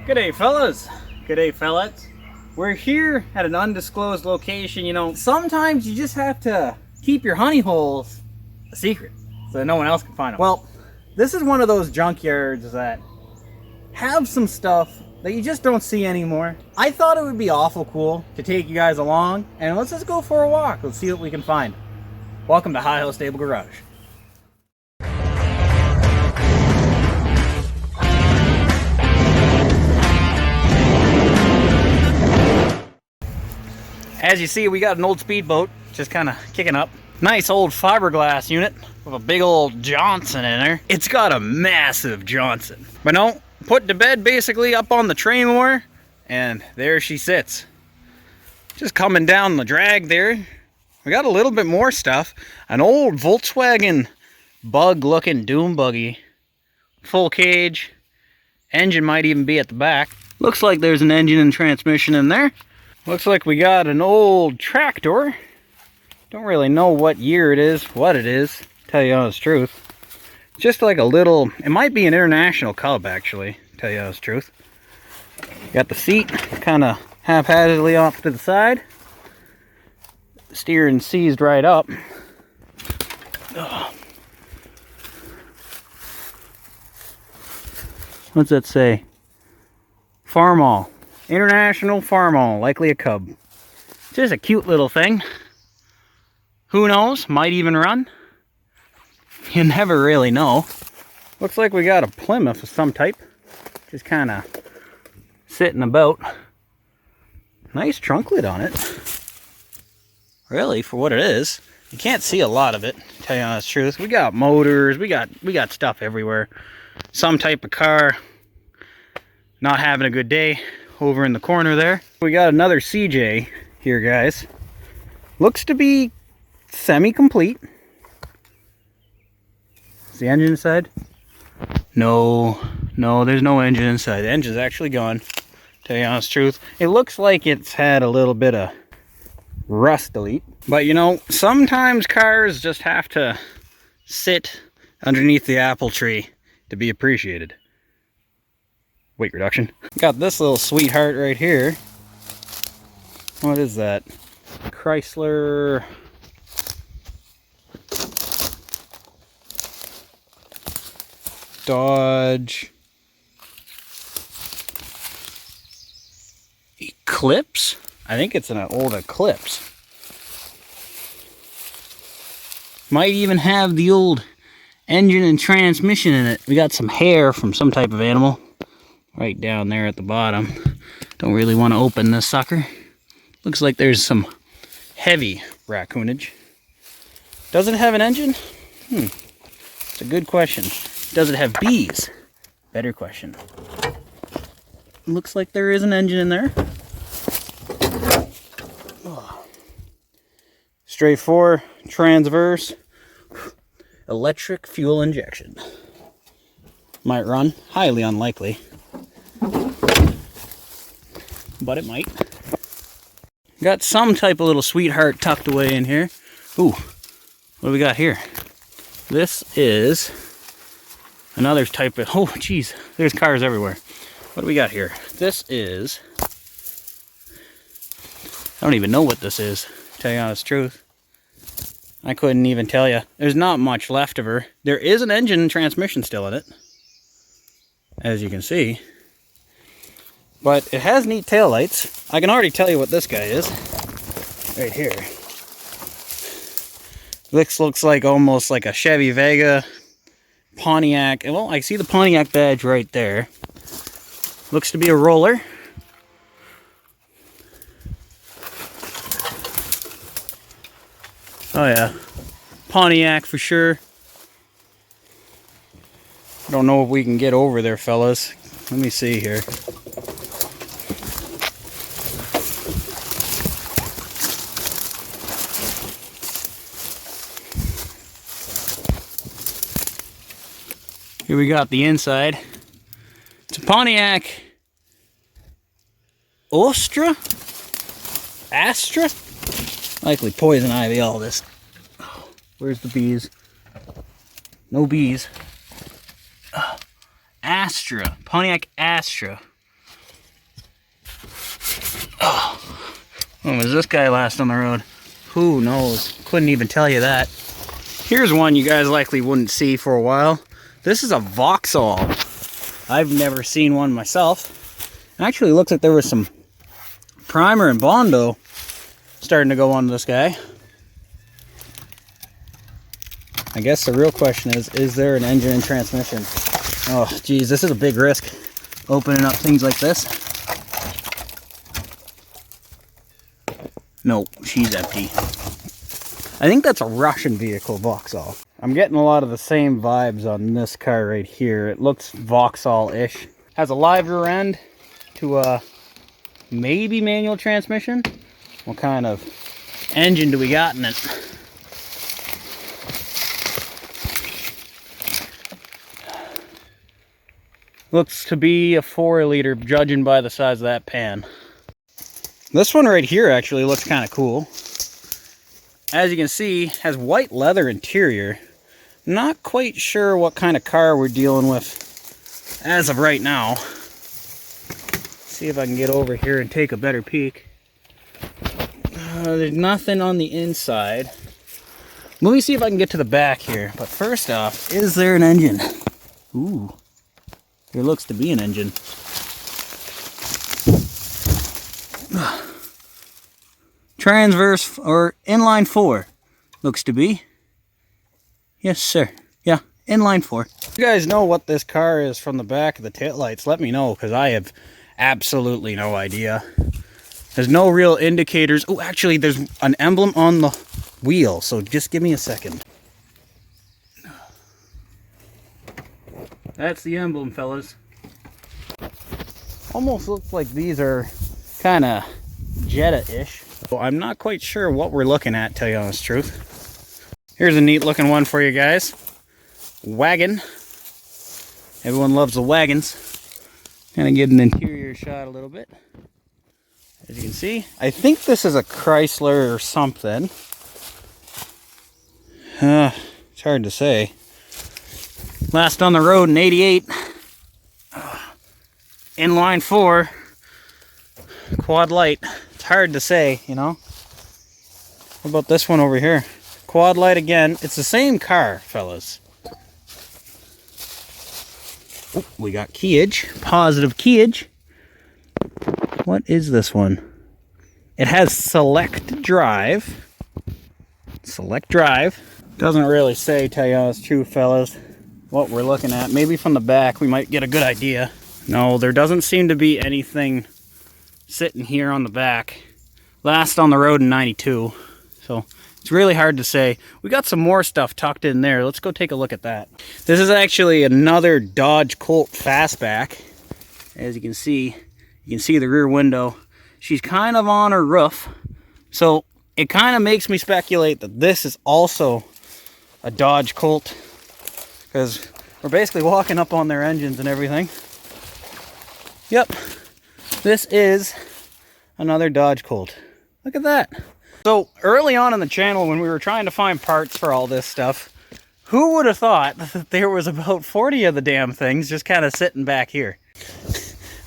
Good day, fellas. Good day, fellas. We're here at an undisclosed location. You know, sometimes you just have to keep your honey holes a secret so that no one else can find them. Well, this is one of those junkyards that have some stuff that you just don't see anymore. I thought it would be awful cool to take you guys along and let's just go for a walk. Let's see what we can find. Welcome to High Hill Stable Garage. As you see, we got an old speedboat just kind of kicking up. Nice old fiberglass unit with a big old Johnson in there. It's got a massive Johnson. But no, put to bed basically up on the tray moor, and there she sits. Just coming down the drag there. We got a little bit more stuff. An old Volkswagen bug looking doom buggy. Full cage. Engine might even be at the back. Looks like there's an engine and transmission in there. Looks like we got an old tractor. Don't really know what year it is, what it is, tell you the honest truth. Just like a little, it might be an International Cub actually, tell you the honest truth. Got the seat kind of haphazardly off to the side. Steering seized right up. Ugh. What's that say? Farmall. International Farmall, likely a Cub. Just a cute little thing. Who knows? Might even run. You never really know. Looks like we got a Plymouth of some type. Just kind of sitting about. Nice trunk lid on it. Really, for what it is. You can't see a lot of it, to tell you the honest truth. We got motors, we got stuff everywhere. Some type of car. Not having a good day. Over in the corner there. We got another CJ here, guys. Looks to be semi-complete. Is the engine inside? No, there's no engine inside. The engine's actually gone, to tell you the honest truth. It looks like it's had a little bit of rust delete. But you know, sometimes cars just have to sit underneath the apple tree to be appreciated. Weight reduction. Got this little sweetheart right here. What is that? Chrysler Dodge Eclipse? I think it's an old Eclipse. Might even have the old engine and transmission in it. We got some hair from some type of animal. Right down there at the bottom. Don't really want to open this sucker. Looks like there's some heavy raccoonage. Does it have an engine? It's a good question. Does it have bees? Better question. Looks like there is an engine in there. Straight 4, transverse, electric fuel injection. Might run, highly unlikely. But it might. Got some type of little sweetheart tucked away in here. Ooh, what do we got here? This is another type of, oh geez, there's cars everywhere. What do we got here? This is, I don't even know what this is, to tell you the honest truth. I couldn't even tell you. There's not much left of her. There is an engine and transmission still in it, as you can see. But it has neat taillights. I can already tell you what this guy is. Right here. This looks like almost like a Chevy Vega, Pontiac. Well, I see the Pontiac badge right there. Looks to be a roller. Oh yeah. Pontiac for sure. Don't know if we can get over there, fellas. Let me see here. Here we got the inside. It's a Pontiac Astra? Likely poison ivy, all this. Where's the bees? No bees. Astra. Pontiac Astra. When was this guy last on the road? Who knows? Couldn't even tell you that. Here's one you guys likely wouldn't see for a while. This is a Vauxhall. I've never seen one myself. It actually looks like there was some primer and Bondo starting to go on this guy. I guess the real question is there an engine and transmission? Oh, geez, this is a big risk, opening up things like this. Nope, she's empty. I think that's a Russian vehicle, Vauxhall. I'm getting a lot of the same vibes on this car right here. It looks Vauxhall-ish. Has a live rear end to a maybe manual transmission. What kind of engine do we got in it? Looks to be a 4-liter, judging by the size of that pan. This one right here actually looks kind of cool. As you can see, has white leather interior. Not quite sure what kind of car we're dealing with as of right now. See if I can get over here and take a better peek. There's nothing on the inside. Let me see if I can get to the back here. But first off, is there an engine? Ooh. There looks to be an engine. Transverse or inline 4 looks to be. Yes, sir. Yeah, inline 4. If you guys know what this car is from the back of the taillights, let me know, because I have absolutely no idea. There's no real indicators. Oh, actually, there's an emblem on the wheel, so just give me a second. That's the emblem, fellas. Almost looks like these are kind of Jetta-ish. So I'm not quite sure what we're looking at, tell you the honest truth. Here's a neat looking one for you guys. Wagon. Everyone loves the wagons. Kind of get an interior shot a little bit. As you can see, I think this is a Chrysler or something. It's hard to say. Last on the road in 88. Inline 4. Quad light. It's hard to say, you know. What about this one over here? Quad light again. It's the same car, fellas. Oh, we got keyage. Positive keyage. What is this one? It has select drive. Select drive. Doesn't really say, tell you honest truth, fellas, what we're looking at. Maybe from the back we might get a good idea. No, there doesn't seem to be anything sitting here on the back. Last on the road in 92. So it's really hard to say. We got some more stuff tucked in there. Let's go take a look at that. This is actually another Dodge Colt fastback. As you can see the rear window. She's kind of on her roof. So it kind of makes me speculate that this is also a Dodge Colt, because we're basically walking up on their engines and everything. Yep, this is another Dodge Colt. Look at that. So early on in the channel, when we were trying to find parts for all this stuff, who would have thought that there was about 40 of the damn things just kind of sitting back here?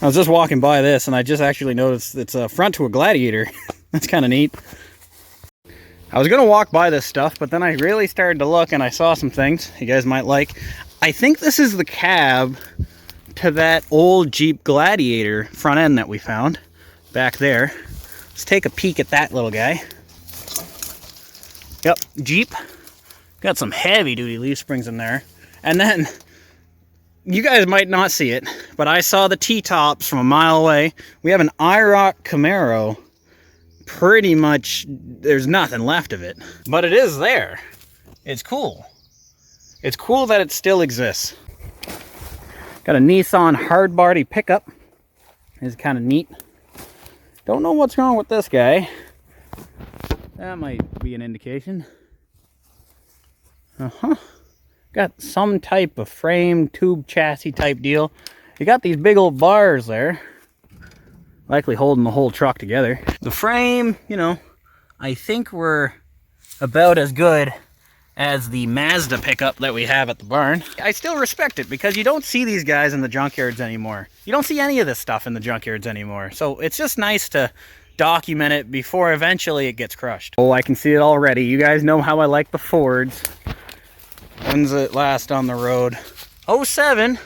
I was just walking by this and I just actually noticed it's a front to a Gladiator. That's kind of neat. I was going to walk by this stuff, but then I really started to look and I saw some things you guys might like. I think this is the cab to that old Jeep Gladiator front end that we found back there. Let's take a peek at that little guy. Yep, Jeep. Got some heavy duty leaf springs in there. And then, you guys might not see it, but I saw the T-tops from a mile away. We have an IROC Camaro. Pretty much, there's nothing left of it. But it is there. It's cool. It's cool that it still exists. Got a Nissan hard body pickup. It's kind of neat. Don't know what's wrong with this guy. That might be an indication. Got some type of frame, tube chassis type deal. You got these big old bars there. Likely holding the whole truck together. The frame, you know, I think we're about as good as the Mazda pickup that we have at the barn. I still respect it because you don't see these guys in the junkyards anymore. You don't see any of this stuff in the junkyards anymore. So it's just nice to document it before eventually it gets crushed. Oh, I can see it already. You guys know how I like the Fords. When's it last on the road? 07.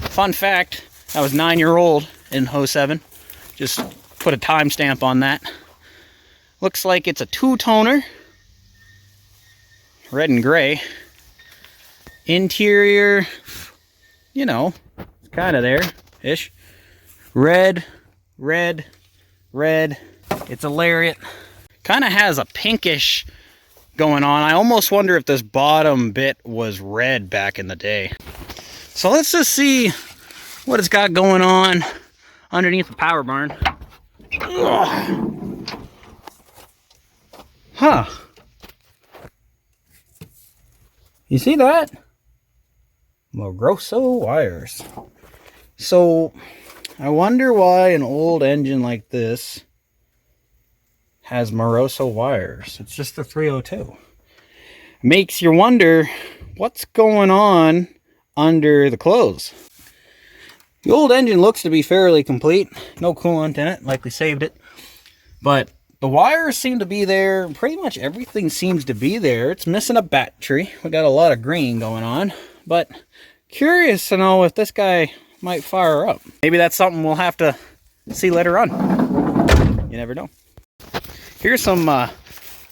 Fun fact, I was 9-year-old in 07. Just put a timestamp on that. Looks like it's a two-toner. Red and gray. Interior, you know, it's kind of there-ish. Red, red, red. It's a Lariat. Kind of has a pinkish going on. I almost wonder if this bottom bit was red back in the day. So let's just see what it's got going on underneath the power barn. Ugh. Huh. You see that? Moroso wires. So, I wonder why an old engine like this has Moroso wires. It's just a 302. Makes you wonder what's going on under the clothes. The old engine looks to be fairly complete. No coolant in it, likely saved it. But the wires seem to be there. Pretty much everything seems to be there. It's missing a battery. We got a lot of green going on. But curious to know if this guy might fire up. Maybe that's something we'll have to see later on. You never know. Here's some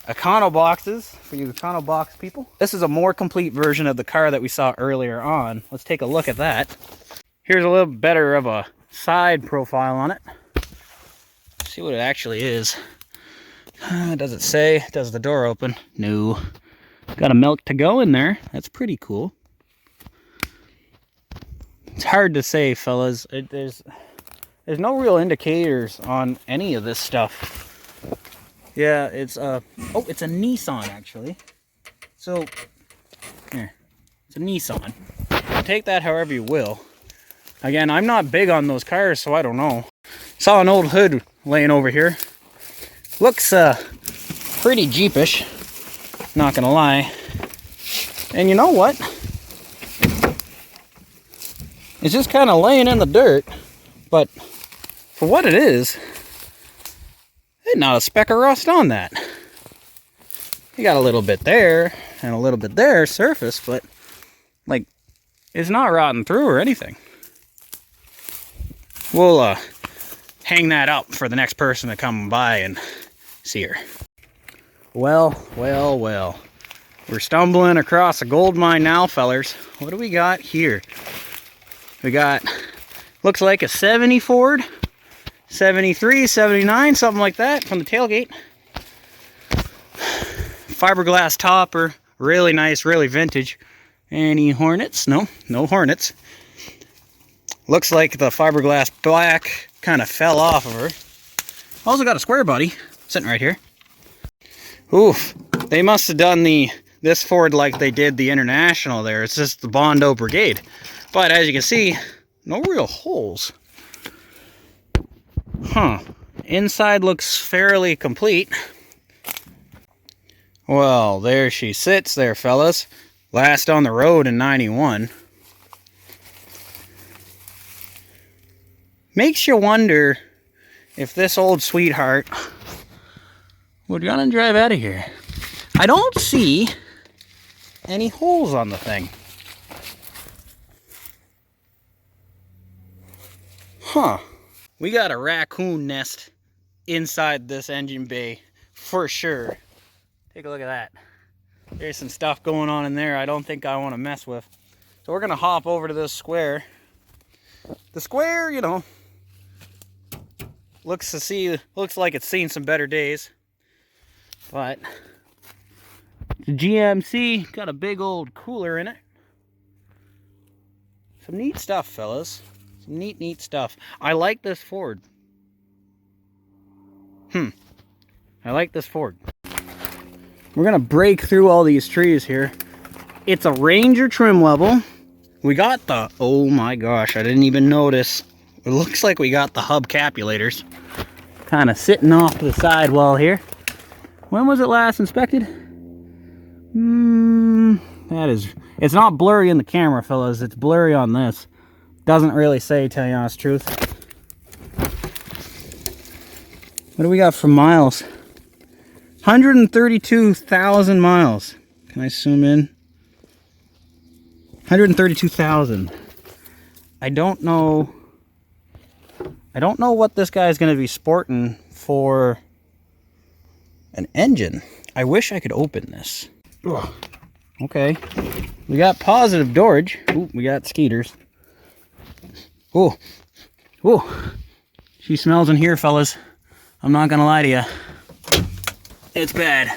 Econo boxes for you Econo box people. This is a more complete version of the car that we saw earlier on. Let's take a look at that. Here's a little better of a side profile on it. Let's see what it actually is. Does it say? Does the door open? No. Got a milk to go in there. That's pretty cool. It's hard to say, fellas. There's no real indicators on any of this stuff. Yeah, it's a Nissan actually. So here, it's a Nissan. Take that however you will. Again, I'm not big on those cars, so I don't know. Saw an old hood laying over here. Looks pretty Jeepish, not gonna lie. And you know what? It's just kind of laying in the dirt, but for what it is, there's not a speck of rust on that. You got a little bit there and a little bit there surface, but like it's not rotting through or anything. We'll hang that up for the next person to come by and see her. Well, well, well. We're stumbling across a gold mine now, fellers. What do we got here? We got, looks like a 70 Ford, 73, 79, something like that from the tailgate. Fiberglass topper, really nice, really vintage. Any Hornets? No, no Hornets. Looks like the fiberglass black kind of fell off of her. Also got a square body sitting right here. Oof, they must have done this Ford like they did the International there. It's just the Bondo Brigade. But as you can see, no real holes. Huh. Inside looks fairly complete. Well, there she sits there, fellas. Last on the road in 91. Makes you wonder if this old sweetheart would run and drive out of here. I don't see any holes on the thing. Huh. We got a raccoon nest inside this engine bay for sure. Take a look at that. There's some stuff going on in there I don't think I want to mess with. So we're going to hop over to this square. The square, you know, looks like it's seen some better days. But the GMC got a big old cooler in it. Some neat stuff, fellas. Some neat stuff. I like this Ford. I like this Ford. We're gonna break through all these trees here. It's a Ranger trim level. We got the, oh my gosh, I didn't even notice. It looks like we got the hubcapulators kind of sitting off to the sidewall here. When was it last inspected? It's not blurry in the camera, fellas. It's blurry on this. Doesn't really say, tell you the honest truth. What do we got for miles? 132,000 miles. Can I zoom in? 132,000. I don't know what this guy is going to be sporting for an engine. I wish I could open this. Ugh. Okay. We got positive Dorge. Ooh, we got Skeeters. Ooh. Ooh. She smells in here, fellas. I'm not gonna lie to you. It's bad.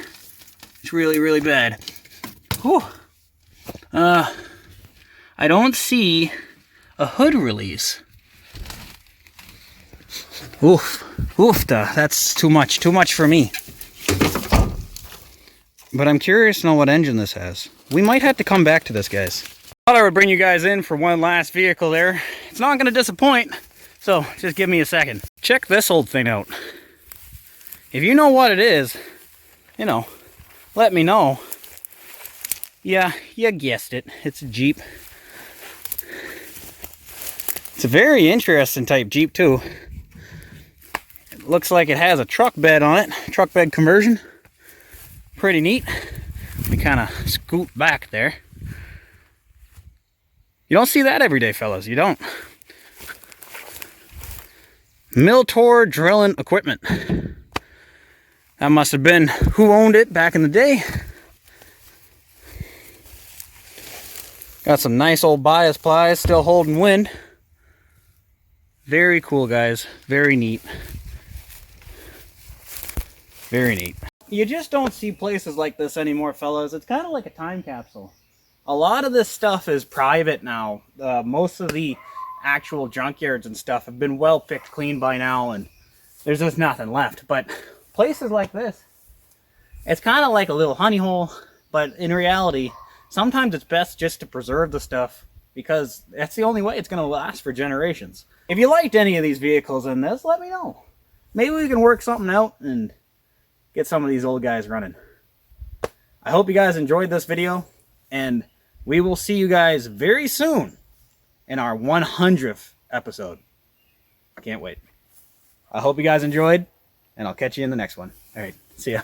It's really, really bad. Whew. I don't see a hood release. Oof. Oofta. That's too much. Too much for me. But I'm curious to know what engine this has. We might have to come back to this, guys. Thought I would bring you guys in for one last vehicle there. It's not gonna disappoint, so just give me a second. Check this old thing out. If you know what it is, you know, let me know. Yeah, you guessed it. It's a Jeep. It's a very interesting type Jeep too. It looks like it has a truck bed on it. Truck bed conversion. Pretty neat. We kind of scoot back there. You don't see that every day, fellas. You don't. Miltor drilling equipment. That must have been who owned it back in the day. Got some nice old bias plies, still holding wind. Very cool, guys. Very neat. Very neat. You just don't see places like this anymore, fellas. It's kind of like a time capsule. A lot of this stuff is private now. Most of the actual junkyards and stuff have been well picked clean by now, and there's just nothing left. But places like this, it's kind of like a little honey hole, but in reality, sometimes it's best just to preserve the stuff because that's the only way it's going to last for generations. If you liked any of these vehicles in this, let me know. Maybe we can work something out and get some of these old guys running. I hope you guys enjoyed this video, and we will see you guys very soon in our 100th episode. I can't wait. I hope you guys enjoyed, and I'll catch you in the next one. All right, see ya.